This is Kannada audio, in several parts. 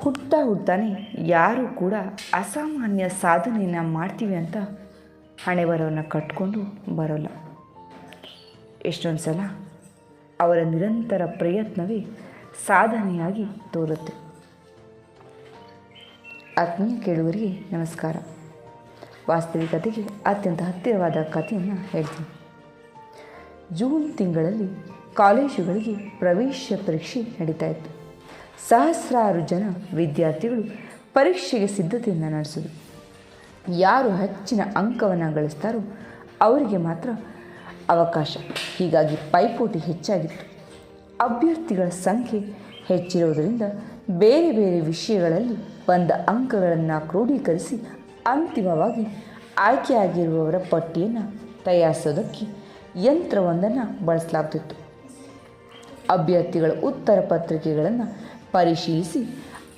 ಹುಟ್ಟಾನೆ ಯಾರೂ ಕೂಡ ಅಸಾಮಾನ್ಯ ಸಾಧನೆಯನ್ನು ಮಾಡ್ತೀವಿ ಅಂತ ಹಣೆ ಬರವನ್ನು ಕಟ್ಕೊಂಡು ಬರೋಲ್ಲ. ಎಷ್ಟೊಂದು ಸಲ ಅವರ ನಿರಂತರ ಪ್ರಯತ್ನವೇ ಸಾಧನೆಯಾಗಿ ತೋರುತ್ತೆ. ಆತ್ಮೀಯ ಕೇಳುಗರಿಗೆ ನಮಸ್ಕಾರ. ವಾಸ್ತವಿಕತೆಗೆ ಅತ್ಯಂತ ಹತ್ತಿರವಾದ ಕಥೆಯನ್ನು ಹೇಳ್ತೀನಿ. ಜೂನ್ ತಿಂಗಳಲ್ಲಿ ಕಾಲೇಜುಗಳಿಗೆ ಪ್ರವೇಶ ಪರೀಕ್ಷೆ ನಡೀತಾ ಇತ್ತು. ಸಹಸ್ರಾರು ಜನ ವಿದ್ಯಾರ್ಥಿಗಳು ಪರೀಕ್ಷೆಗೆ ಸಿದ್ಧತೆಯನ್ನು ನಡೆಸಿದರು. ಯಾರು ಹೆಚ್ಚಿನ ಅಂಕವನ್ನು ಗಳಿಸ್ತಾರೋ ಅವರಿಗೆ ಮಾತ್ರ ಅವಕಾಶ. ಹೀಗಾಗಿ ಪೈಪೋಟಿ ಹೆಚ್ಚಾಗಿತ್ತು. ಅಭ್ಯರ್ಥಿಗಳ ಸಂಖ್ಯೆ ಹೆಚ್ಚಿರುವುದರಿಂದ ಬೇರೆ ಬೇರೆ ವಿಷಯಗಳಲ್ಲಿ ಬಂದ ಅಂಕಗಳನ್ನು ಕ್ರೋಢೀಕರಿಸಿ ಅಂತಿಮವಾಗಿ ಆಯ್ಕೆಯಾಗಿರುವವರ ಪಟ್ಟಿಯನ್ನು ತಯಾರಿಸೋದಕ್ಕೆ ಯಂತ್ರವೊಂದನ್ನು ಬಳಸಲಾಗ್ತಿತ್ತು. ಅಭ್ಯರ್ಥಿಗಳ ಉತ್ತರ ಪತ್ರಿಕೆಗಳನ್ನು ಪರಿಶೀಲಿಸಿ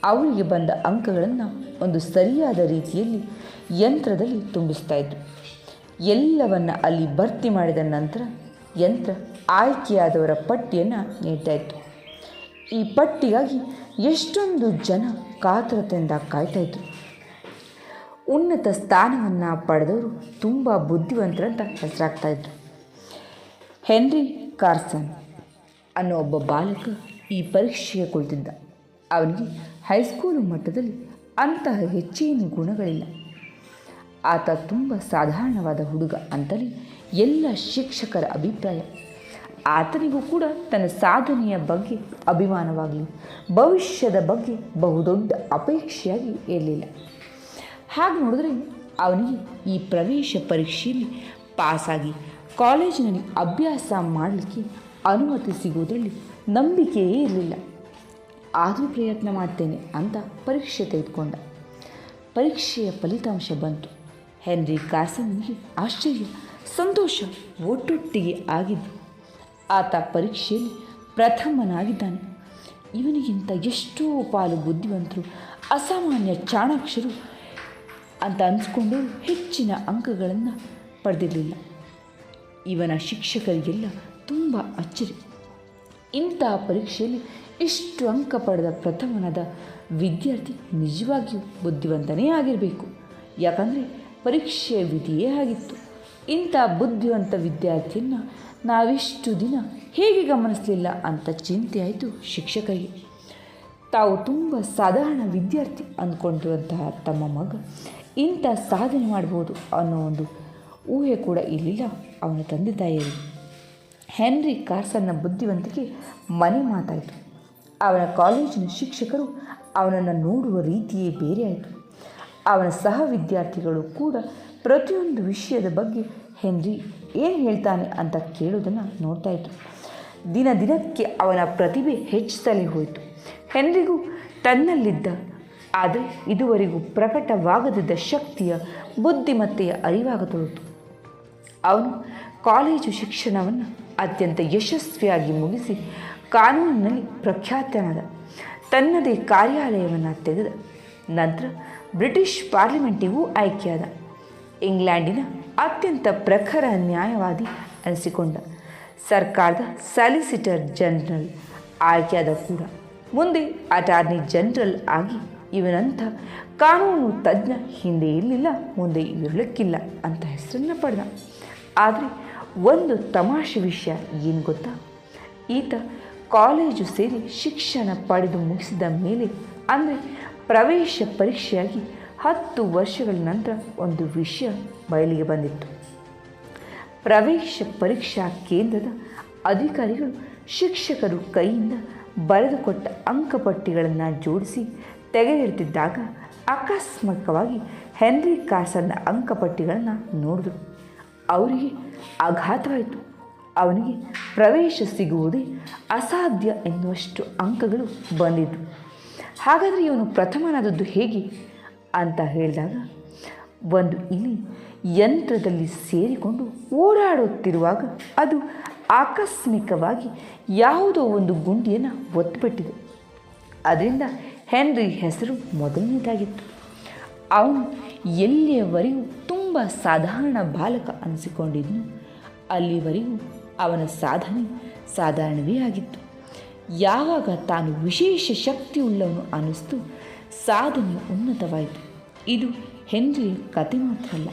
ಅವರಿಗೆ ಬಂದ ಅಂಕಗಳನ್ನು ಒಂದು ಸರಿಯಾದ ರೀತಿಯಲ್ಲಿ ಯಂತ್ರದಲ್ಲಿ ತುಂಬಿಸ್ತಾ ಇದ್ರು. ಎಲ್ಲವನ್ನು ಅಲ್ಲಿ ಭರ್ತಿ ಮಾಡಿದ ನಂತರ ಯಂತ್ರ ಆಯ್ಕೆಯಾದವರ ಪಟ್ಟಿಯನ್ನು ನೀಡ್ತಾ ಇತ್ತು. ಈ ಪಟ್ಟಿಗಾಗಿ ಎಷ್ಟೊಂದು ಜನ ಕಾತರತೆಯಿಂದ ಕಾಯ್ತಾಯಿದ್ರು. ಉನ್ನತ ಸ್ಥಾನವನ್ನು ಪಡೆದವರು ತುಂಬ ಬುದ್ಧಿವಂತರಂತ ಹೆಸರಾಗ್ತಾಯಿದ್ರು. ಹೆನ್ರಿ ಕಾರ್ಸನ್ ಅನ್ನೋ ಒಬ್ಬ ಬಾಲಕ ಈ ಪರೀಕ್ಷೆಗೆ ಕುಳಿತಿದ್ದ. ಅವನಿಗೆ ಹೈಸ್ಕೂಲು ಮಟ್ಟದಲ್ಲಿ ಅಂತಹ ಹೆಚ್ಚೇನು ಗುಣಗಳಿಲ್ಲ. ಆತ ತುಂಬ ಸಾಧಾರಣವಾದ ಹುಡುಗ ಅಂತಲೇ ಎಲ್ಲ ಶಿಕ್ಷಕರ ಅಭಿಪ್ರಾಯ. ಆತನಿಗೂ ಕೂಡ ತನ್ನ ಸಾಧನೆಯ ಬಗ್ಗೆ ಅಭಿಮಾನವಾಗಲಿ, ಭವಿಷ್ಯದ ಬಗ್ಗೆ ಬಹುದೊಡ್ಡ ಅಪೇಕ್ಷೆಯಾಗಿ ಇರಲಿಲ್ಲ. ಹಾಗೆ ನೋಡಿದ್ರೆ ಅವನಿಗೆ ಈ ಪ್ರವೇಶ ಪರೀಕ್ಷೆಯಲ್ಲಿ ಪಾಸಾಗಿ ಕಾಲೇಜಿನಲ್ಲಿ ಅಭ್ಯಾಸ ಮಾಡಲಿಕ್ಕೆ ಅನುಮತಿ ಸಿಗುವುದರಲ್ಲಿ ನಂಬಿಕೆಯೇ ಇರಲಿಲ್ಲ. ಆದರೂ ಪ್ರಯತ್ನ ಮಾಡ್ತೇನೆ ಅಂತ ಪರೀಕ್ಷೆ ತೆಗೆದುಕೊಂಡ. ಪರೀಕ್ಷೆಯ ಫಲಿತಾಂಶ ಬಂತು. ಹೆನ್ರಿ ಕಾರ್ಸನ್ನಿಗೆ ಆಶ್ಚರ್ಯ, ಸಂತೋಷ ಒಟ್ಟೊಟ್ಟಿಗೆ ಆಗಿದ್ದು. ಆತ ಪರೀಕ್ಷೆಯಲ್ಲಿ ಪ್ರಥಮನಾಗಿದ್ದಾನೆ. ಇವನಿಗಿಂತ ಎಷ್ಟೋ ಪಾಲು ಬುದ್ಧಿವಂತರು, ಅಸಾಮಾನ್ಯ ಚಾಣಾಕ್ಷರು ಅಂತ ಅನಿಸ್ಕೊಂಡು ಹೆಚ್ಚಿನ ಅಂಕಗಳನ್ನು ಪಡೆದಿರಲಿಲ್ಲ. ಇವನ ಶಿಕ್ಷಕರಿಗೆಲ್ಲ ತುಂಬ ಅಚ್ಚರಿ. ಇಂತಹ ಪರೀಕ್ಷೆಯಲ್ಲಿ ಇಷ್ಟು ಅಂಕ ಪಡೆದ ಪ್ರಥಮನಾದ ವಿದ್ಯಾರ್ಥಿ ನಿಜವಾಗಿಯೂ ಬುದ್ಧಿವಂತನೇ ಆಗಿರಬೇಕು. ಯಾಕಂದರೆ ಪರೀಕ್ಷೆಯ ವಿಧಿಯೇ ಆಗಿತ್ತು. ಇಂಥ ಬುದ್ಧಿವಂತ ವಿದ್ಯಾರ್ಥಿಯನ್ನು ನಾವಿಷ್ಟು ದಿನ ಹೇಗೆ ಗಮನಿಸಲಿಲ್ಲ ಅಂತ ಚಿಂತೆ ಆಯಿತು ಶಿಕ್ಷಕರಿಗೆ. ತಾವು ತುಂಬ ಸಾಧಾರಣ ವಿದ್ಯಾರ್ಥಿ ಅಂದ್ಕೊಂಡಿರುವಂತಹ ತಮ್ಮ ಮಗ ಇಂಥ ಸಾಧನೆ ಮಾಡ್ಬೋದು ಅನ್ನೋ ಒಂದು ಊಹೆ ಕೂಡ ಇರಲಿಲ್ಲ ಅವನ ತಂದೆ ತಾಯಿಯರಿಗೆ. ಹೆನ್ರಿ ಕಾರ್ಸನ್ನ ಬುದ್ಧಿವಂತಿಕೆ ಮನೆ ಮಾತಾಯಿತು. ಅವನ ಕಾಲೇಜಿನ ಶಿಕ್ಷಕರು ಅವನನ್ನು ನೋಡುವ ರೀತಿಯೇ ಬೇರೆ ಆಯಿತು. ಅವನ ಸಹ ವಿದ್ಯಾರ್ಥಿಗಳು ಕೂಡ ಪ್ರತಿಯೊಂದು ವಿಷಯದ ಬಗ್ಗೆ ಹೆನ್ರಿ ಏನು ಹೇಳ್ತಾನೆ ಅಂತ ಕೇಳೋದನ್ನು ನೋಡ್ತಾಯಿದ್ರು. ದಿನಕ್ಕೆ ಅವನ ಪ್ರತಿಭೆ ಹೆಚ್ಚುತ್ತಲೇ ಹೋಯಿತು. ಹೆನ್ರಿಗೂ ತನ್ನಲ್ಲಿದ್ದ ಆದರೆ ಇದುವರೆಗೂ ಪ್ರಕಟವಾಗದಿದ್ದ ಶಕ್ತಿಯ, ಬುದ್ಧಿಮತ್ತೆಯ ಅರಿವಾಗತೊಡಗಿತು. ಅವನು ಕಾಲೇಜು ಶಿಕ್ಷಣವನ್ನು ಅತ್ಯಂತ ಯಶಸ್ವಿಯಾಗಿ ಮುಗಿಸಿ ಕಾನೂನಿನಲ್ಲಿ ಪ್ರಖ್ಯಾತನಾದ. ತನ್ನದೇ ಕಾರ್ಯಾಲಯವನ್ನು ತೆಗೆದ. ನಂತರ ಬ್ರಿಟಿಷ್ ಪಾರ್ಲಿಮೆಂಟಿಗೂ ಆಯ್ಕೆಯಾದ. ಇಂಗ್ಲೆಂಡಿನ ಅತ್ಯಂತ ಪ್ರಖರ ನ್ಯಾಯವಾದಿ ಅನಿಸಿಕೊಂಡ. ಸರ್ಕಾರದ ಸಾಲಿಸಿಟರ್ ಜನರಲ್ ಆಯ್ಕೆಯಾದ ಕೂಡ. ಮುಂದೆ ಅಟಾರ್ನಿ ಜನರಲ್ ಆಗಿ ಇವನಂಥ ಕಾನೂನು ತಜ್ಞ ಹಿಂದೆ ಇರಲಿಲ್ಲ, ಮುಂದೆ ಇರಲಿಕ್ಕಿಲ್ಲ ಅಂತ ಹೆಸರನ್ನು ಪಡೆದ. ಆದರೆ ಒಂದು ತಮಾಷೆ ವಿಷಯ ಏನು ಗೊತ್ತಾ? ಈತ ಕಾಲೇಜು ಸೇರಿ ಶಿಕ್ಷಣ ಪಡೆದು ಮುಗಿಸಿದ ಮೇಲೆ, ಅಂದರೆ ಪ್ರವೇಶ ಪರೀಕ್ಷೆಯಾಗಿ 10 ವರ್ಷಗಳ ನಂತರ ಒಂದು ವಿಷಯ ಬಯಲಿಗೆ ಬಂದಿತ್ತು. ಪ್ರವೇಶ ಪರೀಕ್ಷಾ ಕೇಂದ್ರದ ಅಧಿಕಾರಿಗಳು ಶಿಕ್ಷಕರು ಕೈಯಿಂದ ಬರೆದುಕೊಟ್ಟ ಅಂಕಪಟ್ಟಿಗಳನ್ನು ಜೋಡಿಸಿ ತೆಗೆದಿಡ್ತಿದ್ದಾಗ ಆಕಸ್ಮಿಕವಾಗಿ ಹೆನ್ರಿ ಕಾರ್ಸನ್ನ ಅಂಕಪಟ್ಟಿಗಳನ್ನು ನೋಡಿದ್ರು. ಅವರಿಗೆ ಆಘಾತವಾಯಿತು. ಅವನಿಗೆ ಪ್ರವೇಶ ಸಿಗುವುದೇ ಅಸಾಧ್ಯ ಎನ್ನುವಷ್ಟು ಅಂಕಗಳು ಬಂದಿದ್ದು. ಹಾಗಾದರೆ ಇವನು ಪ್ರಥಮನಾದದ್ದು ಹೇಗೆ ಅಂತ ಹೇಳಿದಾಗ, ಒಂದು ಇಲಿ ಯಂತ್ರದಲ್ಲಿ ಸೇರಿಕೊಂಡು ಓಡಾಡುತ್ತಿರುವಾಗ ಅದು ಆಕಸ್ಮಿಕವಾಗಿ ಯಾವುದೋ ಒಂದು ಗುಂಡಿಯನ್ನು ಒತ್ತುಬಿಟ್ಟಿದೆ. ಅದರಿಂದ ಹೆನ್ರಿ ಹೆಸರು ಮೊದಲನೇದಾಗಿತ್ತು. ಅವನು ಎಲ್ಲಿಯವರೆಗೂ ತುಂಬ ಸಾಧಾರಣ ಬಾಲಕ ಅನಿಸಿಕೊಂಡಿದ್ನು, ಅಲ್ಲಿವರೆಗೂ ಅವನ ಸಾಧನೆ ಸಾಧಾರಣವೇ ಆಗಿತ್ತು. ಯಾವಾಗ ತಾನು ವಿಶೇಷ ಶಕ್ತಿಯುಳ್ಳವನು ಅನ್ನಿಸ್ತು, ಸಾಧನೆ ಉನ್ನತವಾಯಿತು. ಇದು ಹೆನ್ರಿಯ ಕತೆ ಮಾತ್ರ ಅಲ್ಲ,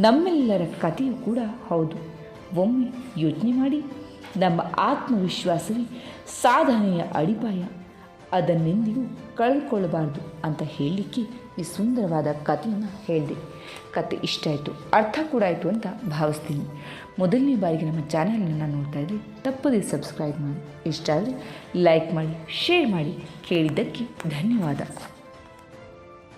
ನಮ್ಮೆಲ್ಲರ ಕಥೆಯೂ ಕೂಡ ಹೌದು. ಒಮ್ಮೆ ಯೋಚನೆ ಮಾಡಿ, ನಮ್ಮ ಆತ್ಮವಿಶ್ವಾಸವೇ ಸಾಧನೆಯ ಅಡಿಪಾಯ, ಅದನ್ನೆಂದಿಗೂ ಕಳೆದುಕೊಳ್ಳಬಾರ್ದು ಅಂತ ಹೇಳಲಿಕ್ಕೆ ಈ ಸುಂದರವಾದ ಕಥೆಯನ್ನು ಹೇಳಿದೆ. ಕತೆ ಇಷ್ಟ ಆಯಿತು, ಅರ್ಥ ಕೂಡ ಆಯಿತು ಅಂತ ಭಾವಿಸ್ತೀನಿ. ಮೊದಲನೇ ಬಾರಿಗೆ ನಮ್ಮ ಚಾನಲನ್ನು ನೋಡ್ತಾ ಇದ್ದರೆ ತಪ್ಪದೇ ಸಬ್ಸ್ಕ್ರೈಬ್ ಮಾಡಿ, ಇಷ್ಟ ಆದರೆ ಲೈಕ್ ಮಾಡಿ, ಶೇರ್ ಮಾಡಿ. ಕೇಳಿದ್ದಕ್ಕೆ ಧನ್ಯವಾದ.